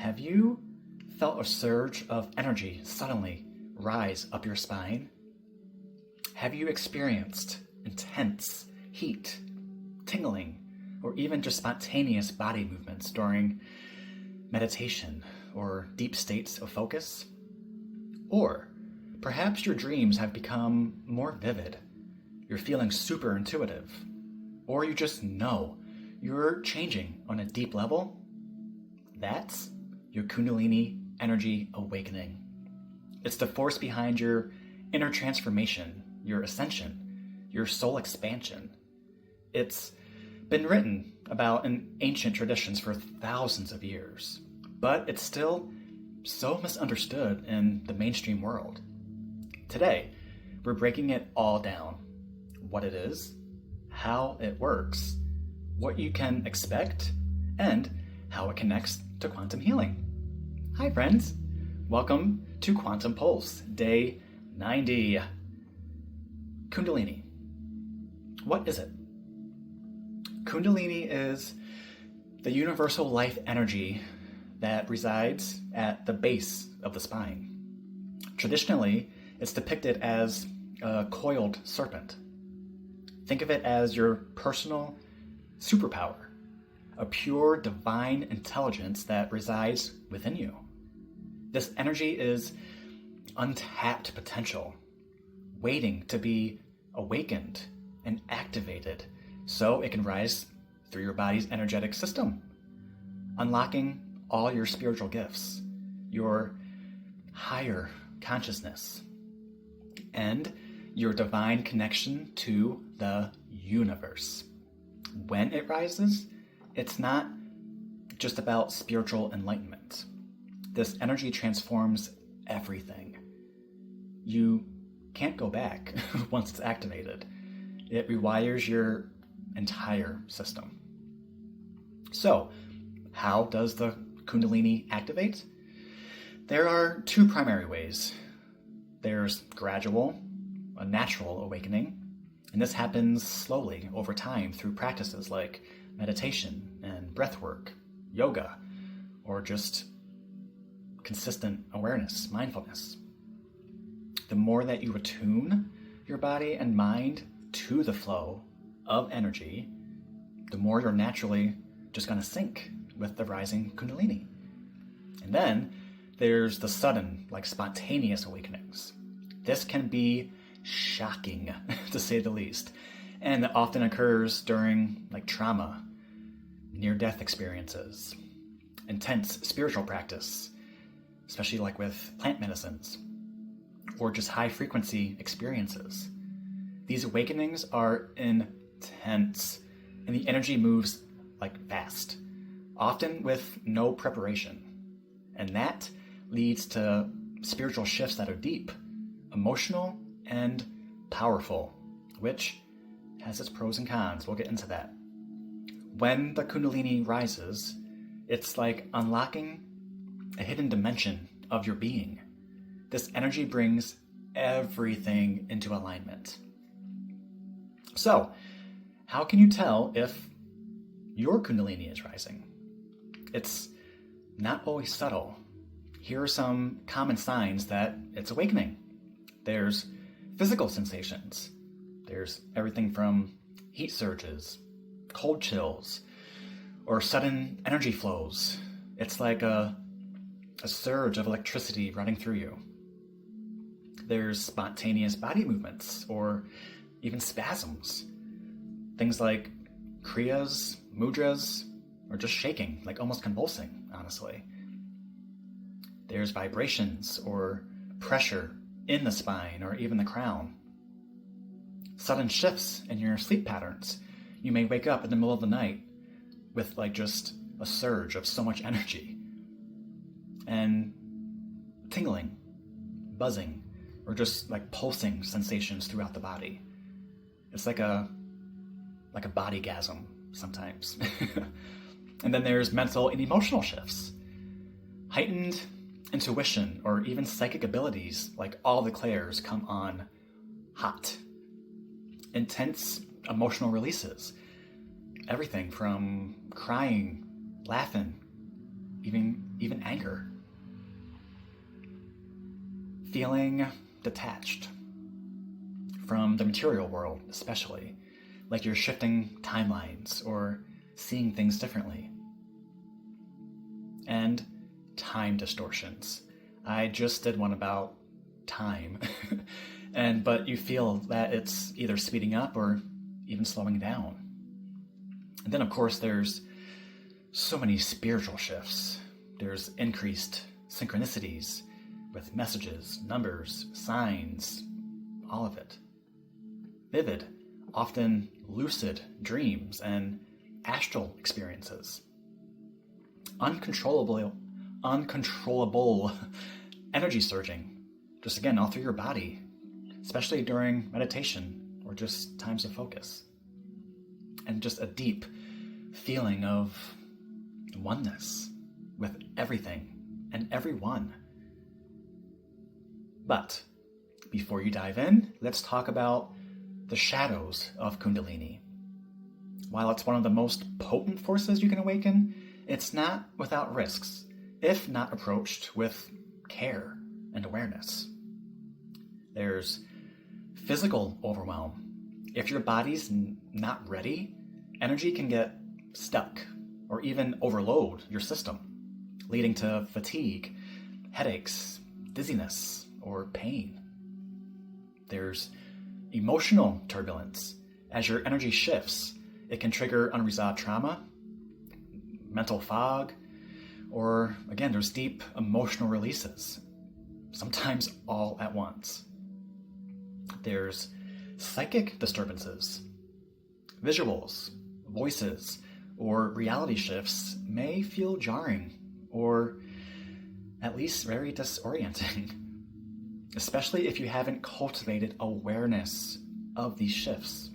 Have you felt a surge of energy suddenly rise up your spine? Have you experienced intense heat, tingling, or even just spontaneous body movements during meditation or deep states of focus? Or perhaps your dreams have become more vivid. You're feeling super intuitive, or you just know you're changing on a deep level. That's your Kundalini energy awakening. It's the force behind your inner transformation, your ascension, your soul expansion. It's been written about in ancient traditions for thousands of years, but it's still so misunderstood in the mainstream world. Today, we're breaking it all down. What it is, how it works, what you can expect, and how it connects to quantum healing. Hi friends, welcome to Quantum Pulse, day 90. Kundalini. What is it? Kundalini is the universal life energy that resides at the base of the spine. Traditionally, it's depicted as a coiled serpent. Think of it as your personal superpower, a pure divine intelligence that resides within you. This energy is untapped potential, waiting to be awakened and activated so it can rise through your body's energetic system, unlocking all your spiritual gifts, your higher consciousness, and your divine connection to the universe. When it rises, it's not just about spiritual enlightenment. This energy transforms everything. You can't go back once it's activated. It rewires your entire system. So, how does the Kundalini activate? There are two primary ways. There's gradual, a natural awakening, and this happens slowly over time through practices like meditation and breath work, yoga, or just consistent awareness, mindfulness. The more that you attune your body and mind to the flow of energy, the more you're naturally just going to sync with the rising Kundalini. And then there's the sudden, spontaneous awakenings. This can be shocking, to say the least, and it often occurs during trauma, near-death experiences, intense spiritual practice, especially with plant medicines, or just high-frequency experiences. These awakenings are intense, and the energy moves fast, often with no preparation. And that leads to spiritual shifts that are deep, emotional, and powerful, which has its pros and cons. We'll get into that. When the Kundalini rises, it's like unlocking a hidden dimension of your being. This energy brings everything into alignment. So, how can you tell if your Kundalini is rising? It's not always subtle. Here are some common signs that it's awakening. There's physical sensations. There's everything from heat surges, cold chills, or sudden energy flows. It's like a surge of electricity running through you. There's spontaneous body movements, or even spasms. Things like kriyas, mudras, or just shaking, almost convulsing, honestly. There's vibrations or pressure in the spine or even the crown. Sudden shifts in your sleep patterns. You may wake up in the middle of the night with just a surge of so much energy. And tingling, buzzing, or just pulsing sensations throughout the body. It's like a bodygasm sometimes. And then there's mental and emotional shifts. Heightened intuition or even psychic abilities all the clairs come on hot. Intense emotional releases. Everything from crying, laughing, even even anger. Feeling detached from the material world, especially, like you're shifting timelines or seeing things differently. And time distortions. I just did one about time, but you feel that it's either speeding up or even slowing down. And then, of course, there's so many spiritual shifts. There's increased synchronicities with messages, numbers, signs, all of it. Vivid, often lucid dreams and astral experiences. Uncontrollable energy surging, just again, all through your body, especially during meditation or just times of focus. And just a deep feeling of oneness with everything and everyone. But before you dive in, let's talk about the shadows of Kundalini. While it's one of the most potent forces you can awaken, it's not without risks, if not approached with care and awareness. There's physical overwhelm. If your body's not ready, energy can get stuck or even overload your system, leading to fatigue, headaches, dizziness, or pain. There's emotional turbulence. As your energy shifts, it can trigger unresolved trauma, mental fog, or again, there's deep emotional releases, sometimes all at once. There's psychic disturbances. Visuals, voices, or reality shifts may feel jarring or at least very disorienting, especially if you haven't cultivated awareness of these shifts.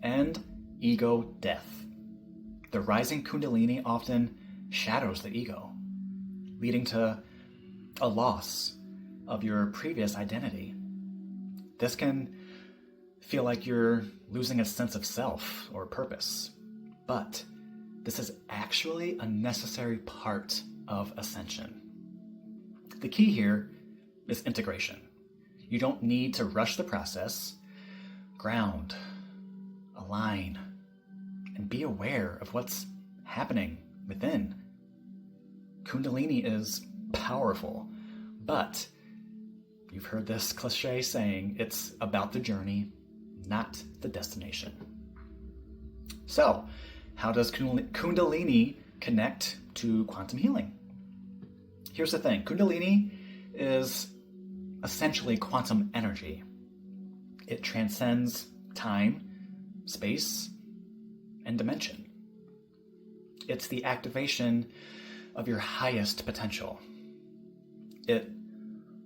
And ego death. The rising Kundalini often shadows the ego, leading to a loss of your previous identity. This can feel like you're losing a sense of self or purpose, but this is actually a necessary part of Ascension. The key here is integration. You don't need to rush the process. Ground, align, and be aware of what's happening within. Kundalini is powerful, but you've heard this cliche saying, it's about the journey, not the destination. So, how does Kundalini connect to quantum healing? Here's the thing. Kundalini is essentially quantum energy. It transcends time, space, and dimension. It's the activation of your highest potential. It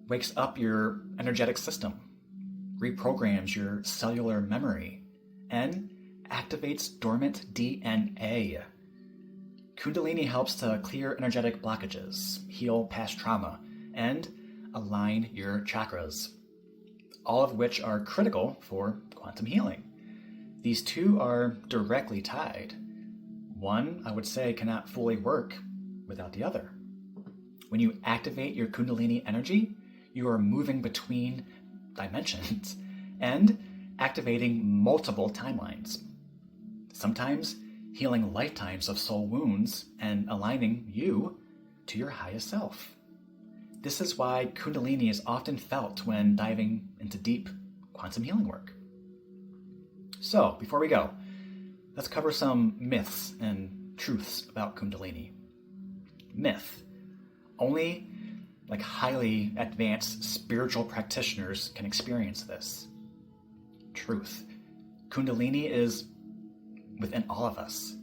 wakes up your energetic system, reprograms your cellular memory, and activates dormant DNA. Kundalini helps to clear energetic blockages, heal past trauma, and align your chakras, all of which are critical for quantum healing. These two are directly tied. One, I would say, cannot fully work without the other. When you activate your Kundalini energy, you are moving between dimensions and activating multiple timelines. Sometimes healing lifetimes of soul wounds and aligning you to your highest self. This is why Kundalini is often felt when diving into deep quantum healing work. So, before we go, let's cover some myths and truths about Kundalini. Myth. Only highly advanced spiritual practitioners can experience this. Truth. Kundalini is within all of us.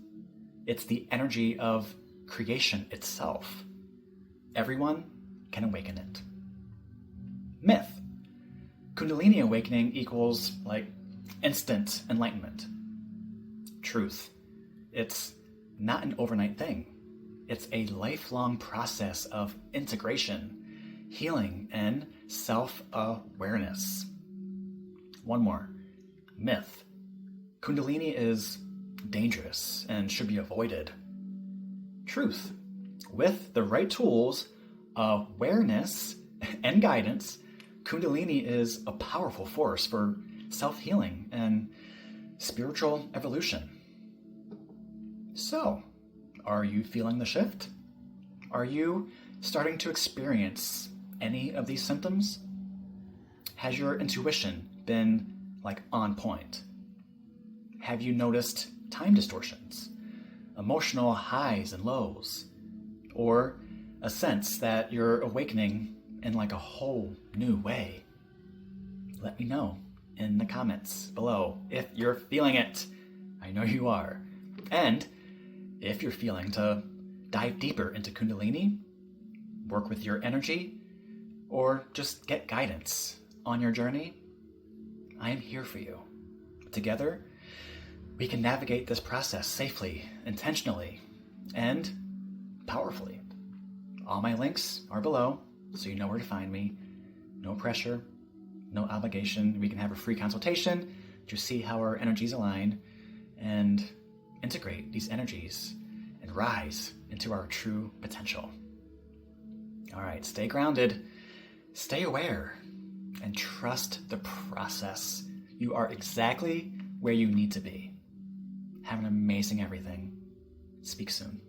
It's the energy of creation itself. Everyone can awaken it. Myth. Kundalini awakening equals instant enlightenment. Truth. It's not an overnight thing. It's a lifelong process of integration, healing, and self-awareness. One more. Myth. Kundalini is dangerous and should be avoided. Truth. With the right tools, awareness, and guidance, Kundalini is a powerful force for self-healing and spiritual evolution. So, are you feeling the shift? Are you starting to experience any of these symptoms? Has your intuition been on point? Have you noticed time distortions, emotional highs and lows, or a sense that you're awakening in a whole new way? Let me know in the comments below if you're feeling it. I know you are. And if you're feeling to dive deeper into Kundalini, work with your energy, or just get guidance on your journey, I am here for you. Together, we can navigate this process safely, intentionally, and powerfully. All my links are below, so you know where to find me. No pressure, no obligation. We can have a free consultation to see how our energies align and integrate these energies and rise into our true potential. All right, stay grounded, stay aware, and trust the process. You are exactly where you need to be. Have an amazing everything. Speak soon.